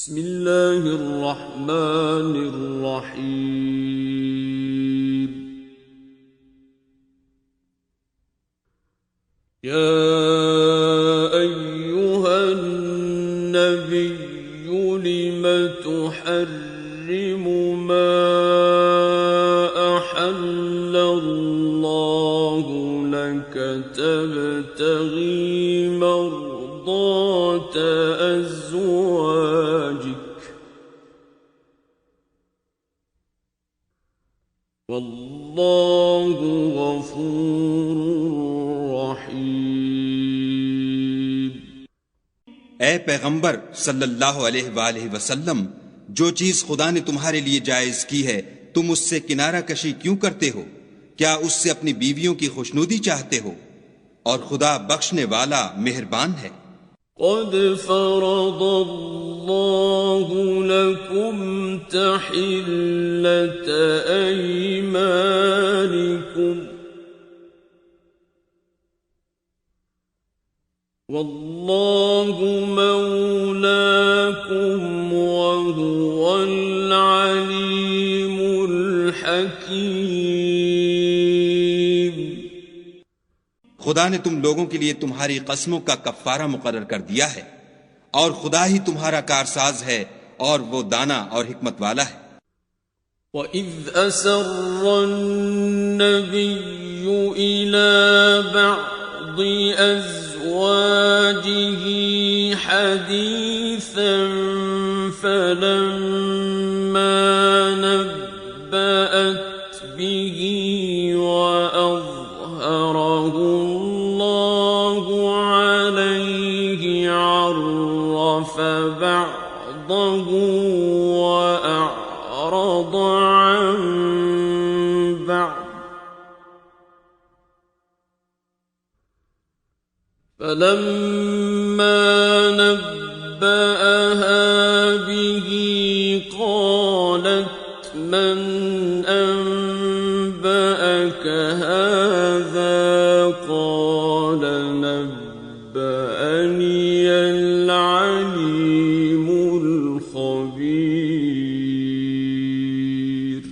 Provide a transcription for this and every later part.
बिस्मिल्लाहिर्रहमानिर्रहीम। या अय्युहन नबिय्यु लिमा तुहर्रिमु मा अहल्लल्लाहु लक तबतगी मर्दात अज़वाजिक वल्लाहु गफूरुर रहीम। ए पैगंबर सल्लल्लाहु अलैहि वसल्लम, जो चीज खुदा ने तुम्हारे लिए जायज की है तुम उससे किनारा कशी क्यों करते हो? क्या उससे अपनी बीवियों की खुशनुदी चाहते हो? और खुदा बख्शने वाला मेहरबान है। क़द फ़रदल्लाहु लकुम तहिल्लत अयमानिकुम वल्लाहु मौलाकुम वहुवल अलीमुल हकीम। खुदा ने तुम लोगों के लिए तुम्हारी कसमों का कफ्फारा मुकर्रर कर दिया है और खुदा ही तुम्हारा कारसाज है और वो दाना और हिकमत वाला है। वइज़ अस्सर्रन्नबिय्यु इला बअदि अज़वाजिही हदीसन फलम्मा नब्बअत बिही वअज़हरहु अल्लाहु अलैहि अर्रफ़ बअदहु वअअरद अन बअद फलम्मा नब्बअहा बिही क़ालत मन अनबअक हाज़ा क़ाल नब्बअनियल अलीमुल ख़बीर।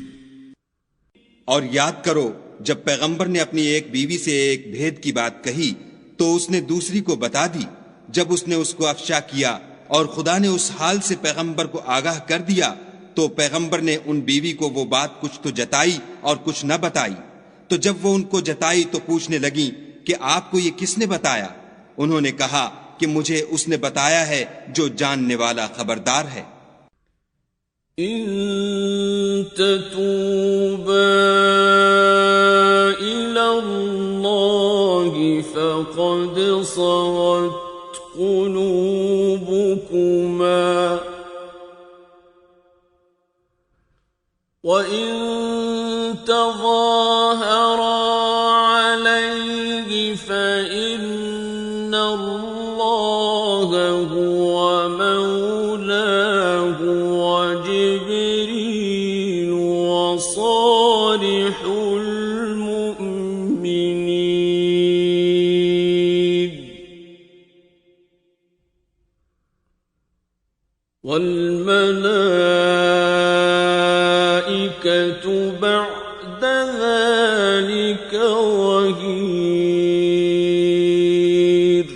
और याद करो जब पैगंबर ने अपनी एक बीवी से एक भेद की बात कही तो उसने दूसरी को बता दी। जब उसने उसको अफशा किया और खुदा ने उस हाल से पैगंबर को आगाह कर दिया तो पैगंबर ने उन बीवी को वो बात कुछ तो जताई और कुछ न बताई। तो जब वो उनको जताई तो पूछने लगी कि आपको ये किसने बताया? उन्होंने कहा कि मुझे उसने बताया है जो जानने वाला खबरदार है। इन ततूबा इलल्लाहि फ़क़द सग़त क़ुलूबुकुमा वइन तज़ाहरा अलैहि फ़इन्नल्लाह हुव मौलाहु वजिब्रील वसालिहुल मुअ्मिनीन वल्मलाइकतु बअद ज़ालिक ज़हीर।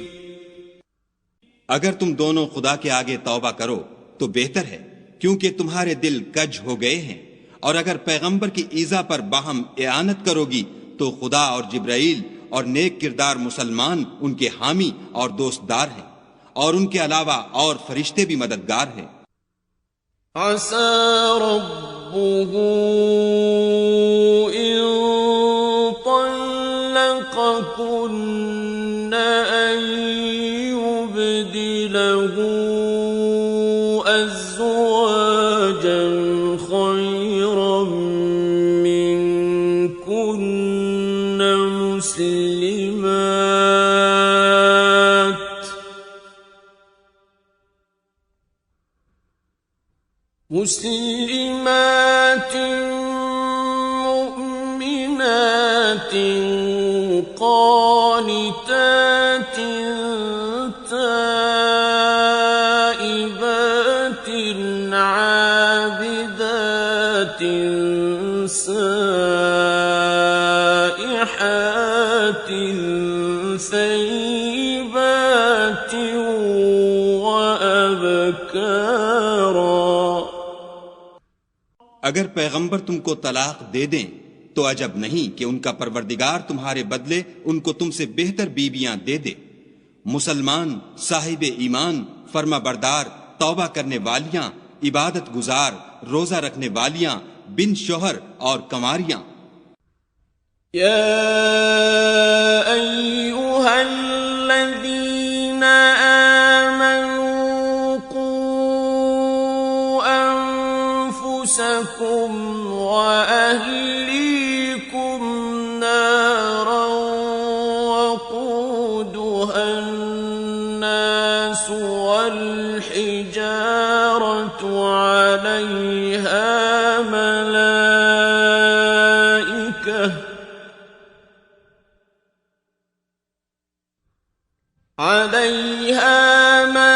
अगर तुम दोनों खुदा के आगे तौबा करो तो बेहतर है, क्योंकि तुम्हारे दिल कज हो गए हैं। और अगर पैगंबर की ईज़ा पर बाहम एआनत करोगी तो खुदा और जिब्राइल और नेक किरदार मुसलमान उनके हामी और दोस्तदार हैं, और उनके अलावा और फरिश्ते भी मददगार हैं। असा रब्बुहु इन तल्लक़कुन्न अन युब्दिलहु अज़वाजन खैरन मिनकुन्न मुस्लिमात मुमिनात क़ानितात ताइबात عابدات سائحات ثيبات وأبكارا। अगर पैगंबर तुमको तलाक दे दें तो अजब नहीं कि उनका परवरदिगार तुम्हारे बदले उनको तुमसे बेहतर बीवियां दे दे। मुसलमान, साहिब ईमान, फर्मा बरदार, तौबा करने वालियां, इबादत गुजार, रोजा रखने वालियां, बिन शोहर और कमारियां। या अय्युहल्लज़ीना आमनू qū अन्फुसकुम व अहलीकुम नारन वक़ूदुहा अन्नास वल हिजारतु अलैहा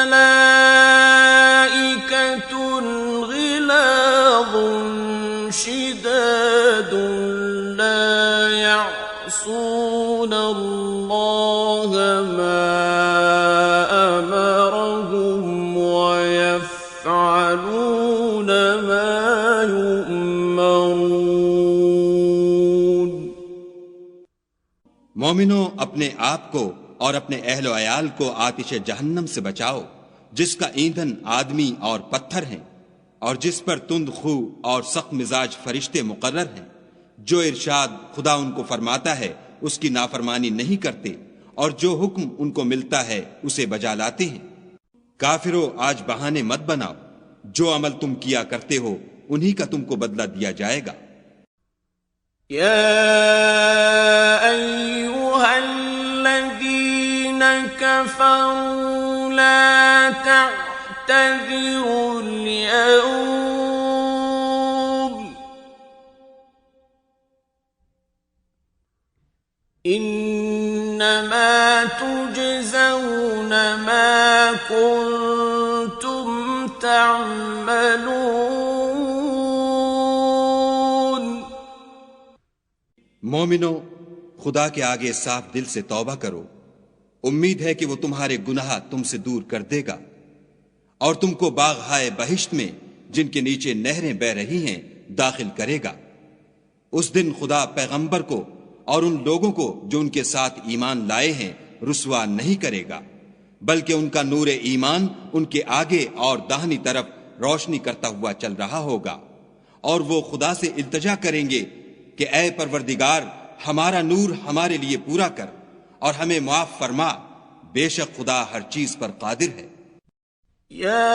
मलाइकतुन ग़िलाज़ुन शिदादुन ला यअसून अल्लाह मा अमरहुम व यफ़अलून मा युअमरून। मोमिनो, अपने आप को और अपने अहलो अयाल को आतिश जहन्नम से बचाओ, जिसका ईंधन आदमी और पत्थर हैं और जिस पर तुंद खू और सख्त मिजाज फरिश्ते मुकर्रर हैं, जो इरशाद खुदा उनको फरमाता है उसकी नाफरमानी नहीं करते और जो हुक्म उनको मिलता है उसे बजा लाते हैं। काफिरों, आज बहाने मत बनाओ, जो अमल तुम किया करते हो उन्हीं का तुमको बदला दिया जाएगा। كفروا لا تعتذروا اليوم إنما تجزون ما كنتم تعملون। मोमिनो, खुदा के आगे साफ दिल से तौबा करो, उम्मीद है कि वो तुम्हारे गुनाह तुमसे दूर कर देगा और तुमको बाग हाय बहिश्त में, जिनके नीचे नहरें बह रही हैं, दाखिल करेगा। उस दिन खुदा पैगंबर को और उन लोगों को जो उनके साथ ईमान लाए हैं रुसवा नहीं करेगा, बल्कि उनका नूरे ईमान उनके आगे और दाहिनी तरफ रोशनी करता हुआ चल रहा होगा और वो खुदा से इल्तिजा करेंगे कि ऐ परवरदिगार, हमारा नूर हमारे लिए पूरा कर और हमें माफ फरमा, बेशक खुदा हर चीज पर कादिर है। या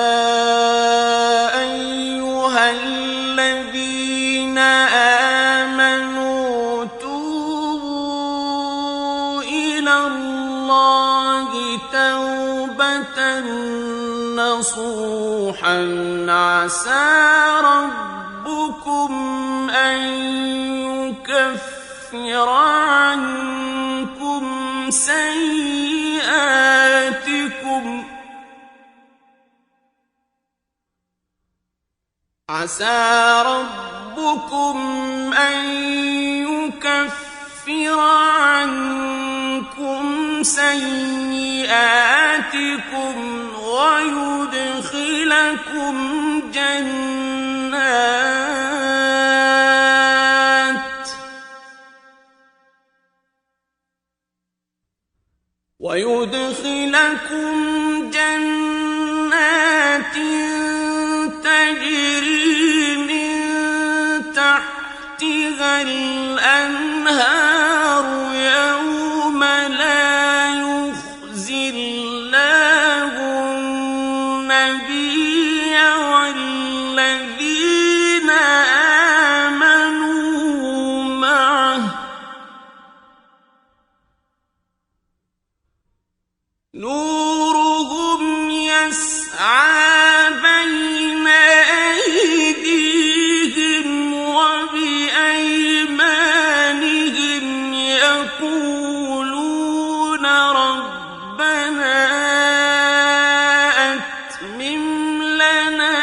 अय्युहल्लज़ीना आमनू तूबू इलल्लाहि तौबतन नसूहन असा रब्बुकुम अन युकफ्फिर अन्कुम सय्यिआतिकुम عسى ربكم أن يكفر عنكم سيئاتكم ويدخلكم جنات تجري من تحتها الأنهار يوم لا يخزي الله النبي والذين آمنوا معه نورهم يسعى بين أيديهم وبأيمانهم يقولون ربنا أتمم لنا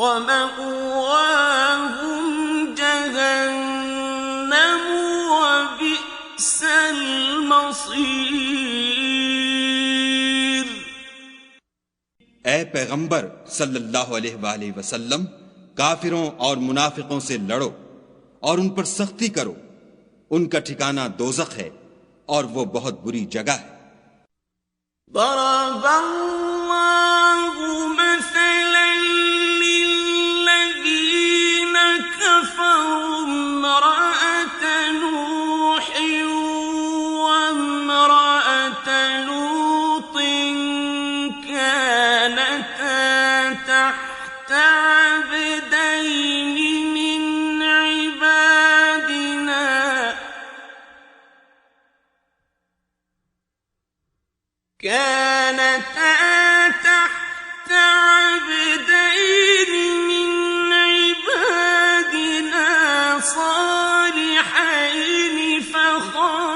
ومأواهم جهنم وبئس المصير. ए पैगंबर सल्लल्लाहु अलैहि वसल्लम, काफिरों और मुनाफिकों से लड़ो और उन पर सख्ती करो। उनका ठिकाना दोज़ख है और वो बहुत बुरी जगह है। ضرب الله مثلا للذين كفروا امرأة نوح وامرأة لوط كانتا تحت عبدين من عبادنا صالحين فخانتاهما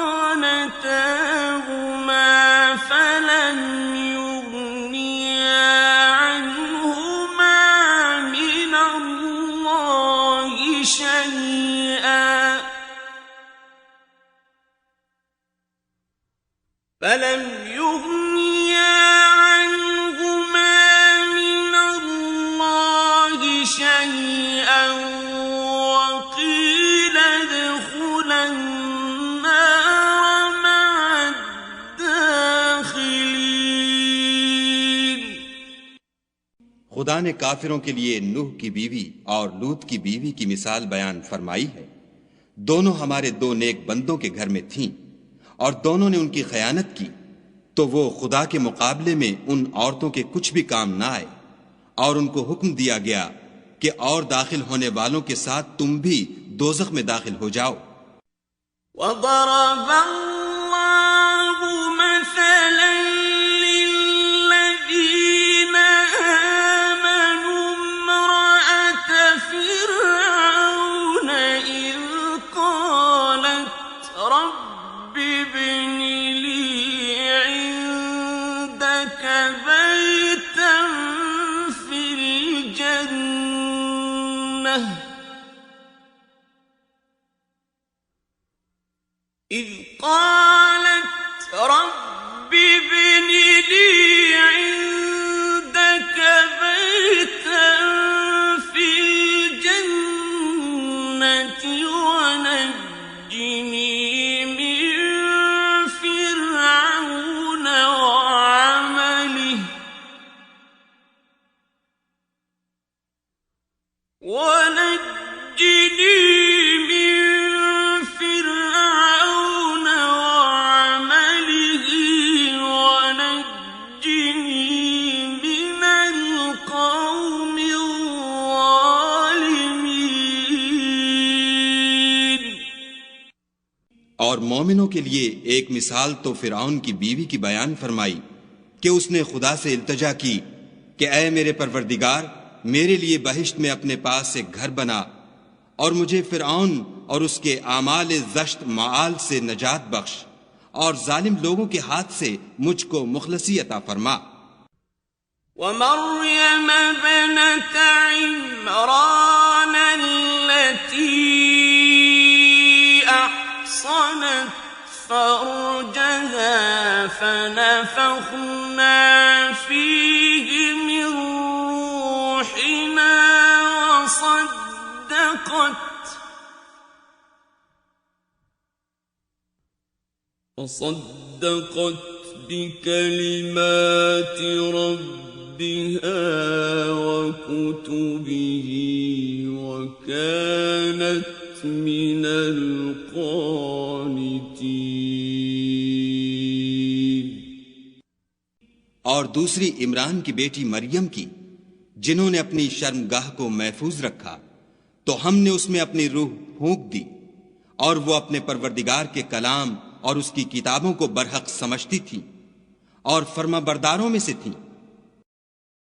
فلم يغنيا عنهما من الله شيئا وقيل ادخلا النار مع الداخلين. खुदा ने काफिरों के लिए नूह की बीवी और लूत की बीवी की मिसाल बयान फरमाई है। दोनों हमारे दो नेक बंदों के घर में थीं और दोनों ने उनकी खयानत की, तो वो खुदा के मुकाबले में उन औरतों के कुछ भी काम ना आए और उनको हुक्म दिया गया कि और दाखिल होने वालों के साथ तुम भी दोज़ख में दाखिल हो जाओ। وضرب الله مثلا للذين آمنوا امرأة فرعون إذ قالت رب ابن لي عندك بيتا في الجنة إذ قالت رب ابن لي عندك بيتا في الجنة ونجني من فرعون وعمله और मोमिनों के लिए एक मिसाल तो फिरौन की बीवी की बयान फरमाई कि उसने खुदा से इल्तजा की कि ऐ मेरे परवरदिगार, मेरे लिए बहिश्त में अपने पास एक घर बना और मुझे फिरौन और उसके आमाल ज़श्त माल से नजात बख्श और जालिम लोगों के हाथ से मुझको मुखलसी अता फरमा। ومريم ابنة عمران التي أحصنت فرجها فنفخنا فيه من روحنا وصدقت بكلمات ربها وكتبه وكانت من القانتين। और दूसरी इमरान की बेटी मरियम की, जिन्होंने अपनी शर्मगाह को महफूज रखा, तो हमने उसमें अपनी रूह फूंक दी और वो अपने परवरदिगार के कलाम और उसकी किताबों को बरहक समझती थी और फर्माबरदारों में से थी।